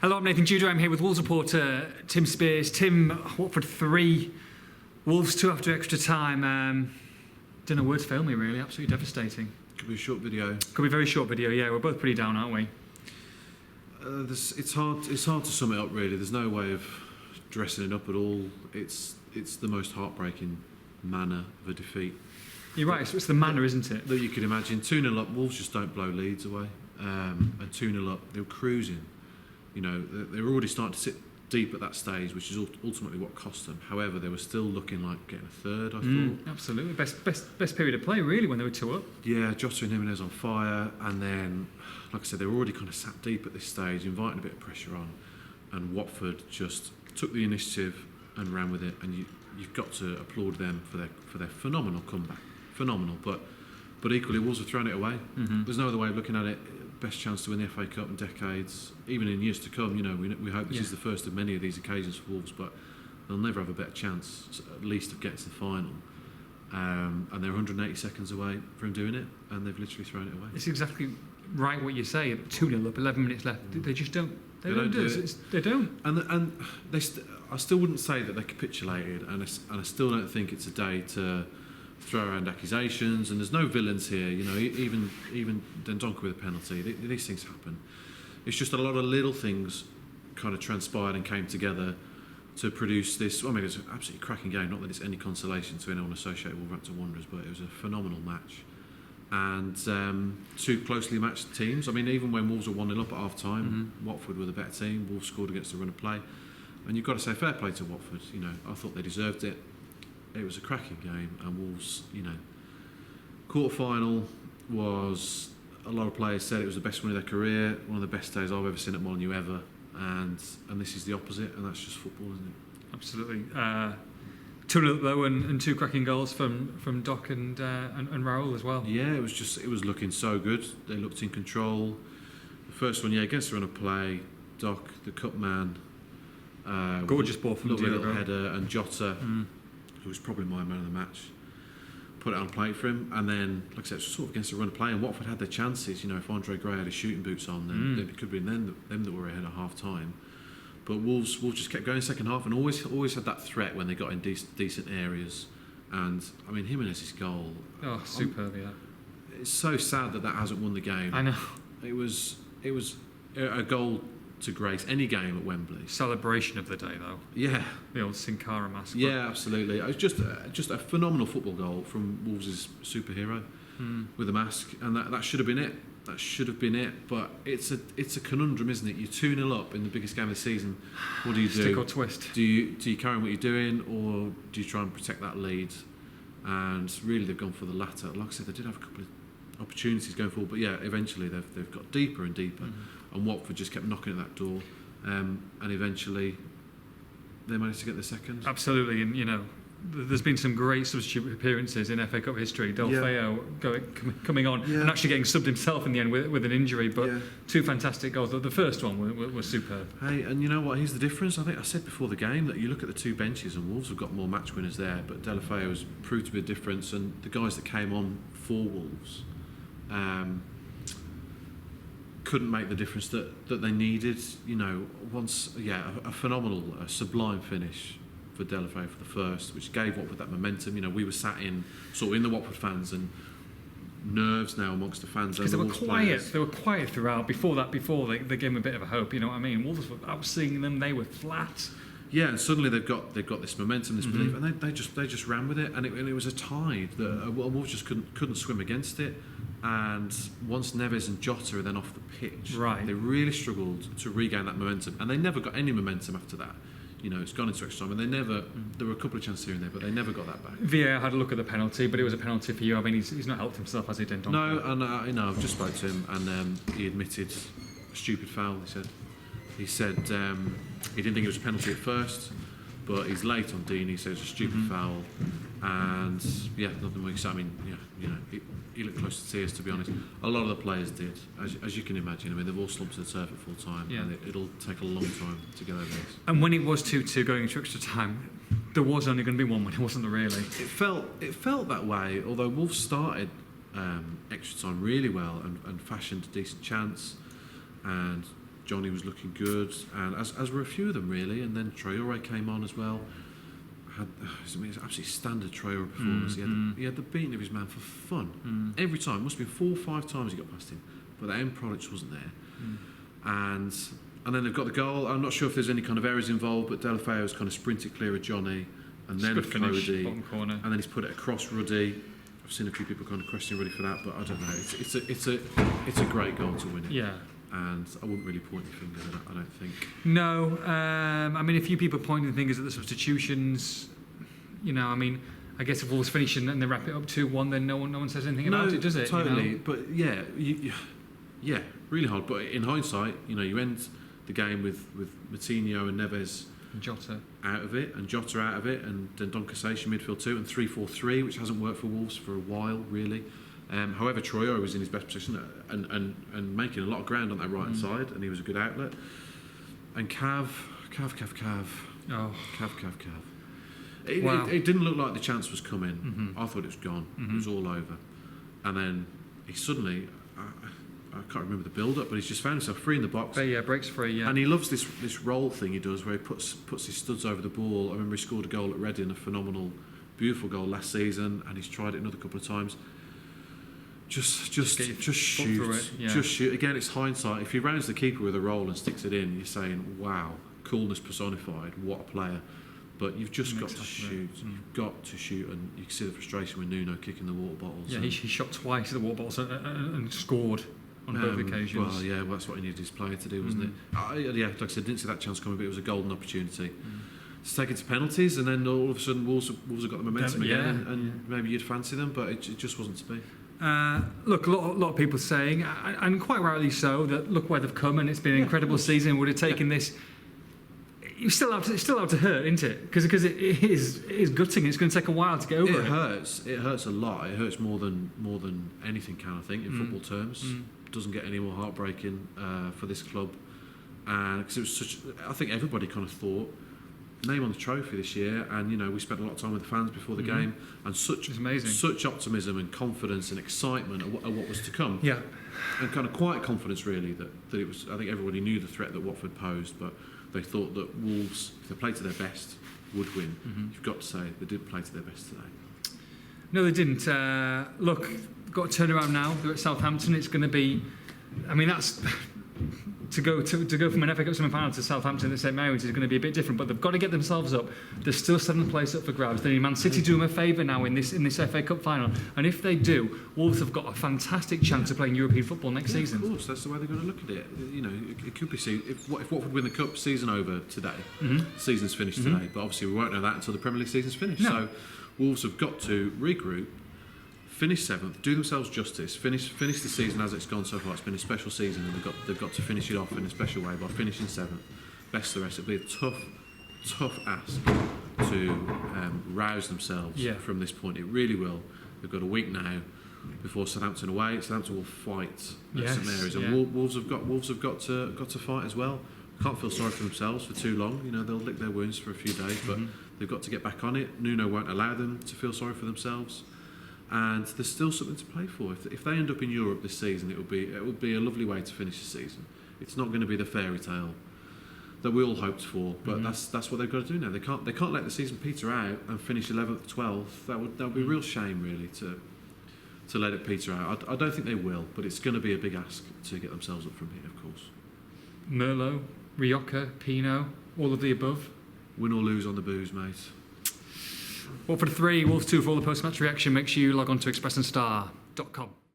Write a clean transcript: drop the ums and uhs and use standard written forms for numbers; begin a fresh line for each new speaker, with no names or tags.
Hello, I'm Nathan Judah. I'm here with Wolves reporter Tim Spiers. Tim, Watford 3, Wolves 2 after extra time. Don't know, words fail me really. Absolutely devastating.
Could be a short video.
Could be a very short video. Yeah, we're both pretty down, aren't we?
It's hard to sum it up really. There's no way of dressing it up at all. It's the most heartbreaking manner of a defeat.
You're right. It's the manner, isn't it?
That you could imagine. 2-0 up, Wolves just don't blow leads away. And 2-0 up, they were cruising. You know, they were already starting to sit deep at that stage, which is ultimately what cost them. However, they were still looking like getting a third, I thought.
Absolutely. Best period of play, really, when they were 2 up.
Yeah, Jota and Jimenez on fire. And then, like I said, they were already kind of sat deep at this stage, inviting a bit of pressure on. And Watford just took the initiative and ran with it. And you've got to applaud them for their phenomenal comeback. Phenomenal. But equally, Wolves have thrown it away.
Mm-hmm.
There's no other way of looking at it. Best chance to win the FA Cup in decades, even in years to come. You know, we hope this is the first of many of these occasions for Wolves, but they'll never have a better chance, at least, of getting to the final. And they're 180 seconds away from doing it, and they've literally thrown it away.
It's exactly right what you say. 2-0 up, 11 minutes left. They just don't. They don't do it. They don't.
And I still wouldn't say that they capitulated, and I still don't think it's a day to throw around accusations, and there's no villains here. You know, even Dendoncker with a penalty, these things happen. It's just a lot of little things kind of transpired and came together to produce this. Well, I mean, it's an absolutely cracking game. Not that it's any consolation to anyone associated with Wolverhampton Wanderers, but it was a phenomenal match. And two closely matched teams. I mean, even when Wolves were 1-0 up at half time, Watford were the better team. Wolves scored against the run of play, and you've got to say fair play to Watford. You know, I thought they deserved it. It was a cracking game, and Wolves, you know, quarter-final was, a lot of players said it was the best win of their career, one of the best days I've ever seen at Molineux ever, and this is the opposite, and that's just football, isn't it?
Absolutely. 2-0 though, and 2 cracking goals from Doc and Raul as well.
Yeah, it was looking so good. They looked in control. The first one, against the run of play, Doc, the cup man,
gorgeous ball from
lovely
Diego.
little header, and Jota, who was probably my man of the match, put it on plate for him, and then, like I said, it was sort of against the run of play, and Watford had their chances. You know, if Andre Gray had his shooting boots on, then it could have been them that were ahead at half time. But Wolves just kept going second half, and always had that threat when they got in decent areas. And I mean, Jimenez's goal.
Oh, superb! Yeah.
It's so sad that hasn't won the game.
I know.
It was a goal to grace any game at Wembley.
Celebration of the day, though.
Yeah.
The old Sin Cara mask.
Yeah, absolutely. It was just a phenomenal football goal from Wolves' superhero with a mask, and that should have been it. That should have been it. But it's a conundrum, isn't it? You're 2-0 up in the biggest game of the season. What do you do?
Stick or twist.
Do you carry on what you're doing, or do you try and protect that lead? And really, they've gone for the latter. Like I said, they did have a couple of opportunities going forward, but yeah, eventually they've got deeper and deeper, and Watford just kept knocking at that door, and eventually they managed to get the second.
Absolutely, and you know, there's been some great substitute appearances in FA Cup history. Del Feo coming on and actually getting subbed himself in the end with an injury, but 2 fantastic goals. The first one was superb.
Hey, and you know what? Here's the difference. I think I said before the game that you look at the 2 benches, and Wolves have got more match winners there, but Del Feo has proved to be a difference, and the guys that came on for Wolves couldn't make the difference that they needed. You know, a phenomenal, sublime finish for Del Feo for the first, which gave Watford that momentum. You know, we were sat in the Watford fans, and nerves now amongst the fans.
Because they were quiet. Players. They were quiet throughout. Before they gave them a bit of a hope. You know what I mean? Wolves, I was seeing them; they were flat. Yeah,
and suddenly they've got this momentum, this belief, and they just ran with it, and it was a tide that Wolves just couldn't swim against it. And once Neves and Jota are then off the pitch, they really struggled to regain that momentum, and they never got any momentum after that. You know, it's gone into extra time, and there were a couple of chances here and there, but they never got that back.
VAR had a look at the penalty, but it was a penalty for you. I mean, he's not helped himself, has he, Dendoncker?
No, and you know, I've just spoke to him, and he admitted a stupid foul. He said he didn't think it was a penalty at first, but he's late on Dean. He says it's a stupid foul, and nothing more. I mean, you know, he looked close to tears, to be honest. A lot of the players did, as you can imagine. I mean, they've all slumped to the turf at full time, and it'll take a long time to get over this.
And when it was 2-2 going into extra time, there was only going to be one win, wasn't there, really?
It felt that way, although Wolves started extra time really well and fashioned a decent chance, and Johnny was looking good, and as were a few of them really. And then Traore came on as well. It's absolutely standard Traore performance. He had the beating of his man for fun every time. It must have been 4 or 5 times he got past him, but the end product wasn't there. And then they've got the goal. I'm not sure if there's any kind of errors involved, but Delafeo's kind of sprinted clear of Johnny, and then Cody,
bottom corner,
and then he's put it across Ruddy. I've seen a few people kind of question Ruddy for that, but I don't know. It's a great goal to win it.
Yeah.
And I wouldn't really point your finger at it, I don't think.
No, I mean, a few people pointing fingers at the substitutions. You know, I mean, I guess if Wolves finish and they wrap it up 2-1, then no one says anything about it, does it?
Totally.
You know?
But yeah, really hard. But in hindsight, you end the game with Moutinho and Neves
Jota
out of it, and Jota out of it, and then Doncassation midfield 2 and 3-4-3, which hasn't worked for Wolves for a while, really. However, Traore was in his best position and making a lot of ground on that right hand side, and he was a good outlet. And Cav.
Oh.
Cav.
Wow.
It didn't look like the chance was coming. I thought it was gone. It was all over. And then he suddenly, I can't remember the build-up, but he's just found himself free in the box.
But yeah, breaks free, yeah.
And he loves this roll thing he does, where he puts his studs over the ball. I remember he scored a goal at Reading, a phenomenal, beautiful goal last season, and he's tried it another couple of times. Just shoot.
Yeah.
Just shoot. Again, it's hindsight. If he rounds the keeper with a roll and sticks it in, you're saying, wow, coolness personified, what a player. But you've just got to shoot. You've got to shoot, and you can see the frustration with Nuno kicking the water bottles.
Yeah, he shot twice at the water bottles and scored on both occasions.
Well, yeah, that's what he needed his player to do, wasn't it? Yeah, like I said, didn't see that chance coming, but it was a golden opportunity. To take it to penalties, and then all of a sudden Wolves have got the momentum again, and maybe you'd fancy them, but it just wasn't to be.
Look, a lot of people saying, and quite rightly so, that look where they've come, and it's been an incredible season. Would have taken this. It's still out to hurt, isn't it? Because it is gutting. It's going to take a while to get over it.
It hurts. It hurts a lot. It hurts more than anything can, I think, in football terms. Doesn't get any more heartbreaking for this club, and because it was such. I think everybody kind of thought name on the trophy this year, and we spent a lot of time with the fans before the game, and such optimism and confidence and excitement at what was to come.
Yeah,
and kind of quiet confidence really that it was. I think everybody knew the threat that Watford posed, but they thought that Wolves, if they played to their best, would win. You've got to say they didn't play to their best today.
No, they didn't. Look, got to turn around now. They're at Southampton. It's going to be. I mean, that's. To go from an FA Cup semi-final to Southampton at St Mary's is going to be a bit different, but they've got to get themselves up. There's still 7th place up for grabs. They need Man City do them a favour now in this FA Cup final, and if they do, Wolves have got a fantastic chance of playing European football next season.
Of course, that's the way they're going to look at it. It could be if Watford win the Cup, season over today. Season's finished today, but obviously we won't know that until the Premier League season's finished.
No.
So Wolves have got to regroup. Finish 7th, do themselves justice, finish the season as it's gone so far. It's been a special season, and they've got to finish it off in a special way by finishing 7th. Best of the rest. It'll be a tough ask to rouse themselves from this point. It really will. They've got a week now before Southampton away. Southampton will fight at St Mary's, and Wolves have got to fight as well. Can't feel sorry for themselves for too long. They'll lick their wounds for a few days, but they've got to get back on it. Nuno won't allow them to feel sorry for themselves. And there's still something to play for. If they end up in Europe this season, it would be a lovely way to finish the season. It's not going to be the fairy tale that we all hoped for, but that's what they've got to do now. They can't let the season peter out and finish 11th, 12th. That would be a real shame, really, to let it peter out. I don't think they will, but it's going to be a big ask to get themselves up from here, of course.
Merlot, Rioja, Pinot, all of the above.
Win or lose on the booze, mate.
Watford 3, Wolves 2 for all the post-match reaction. Make sure you log on to expressandstar.com.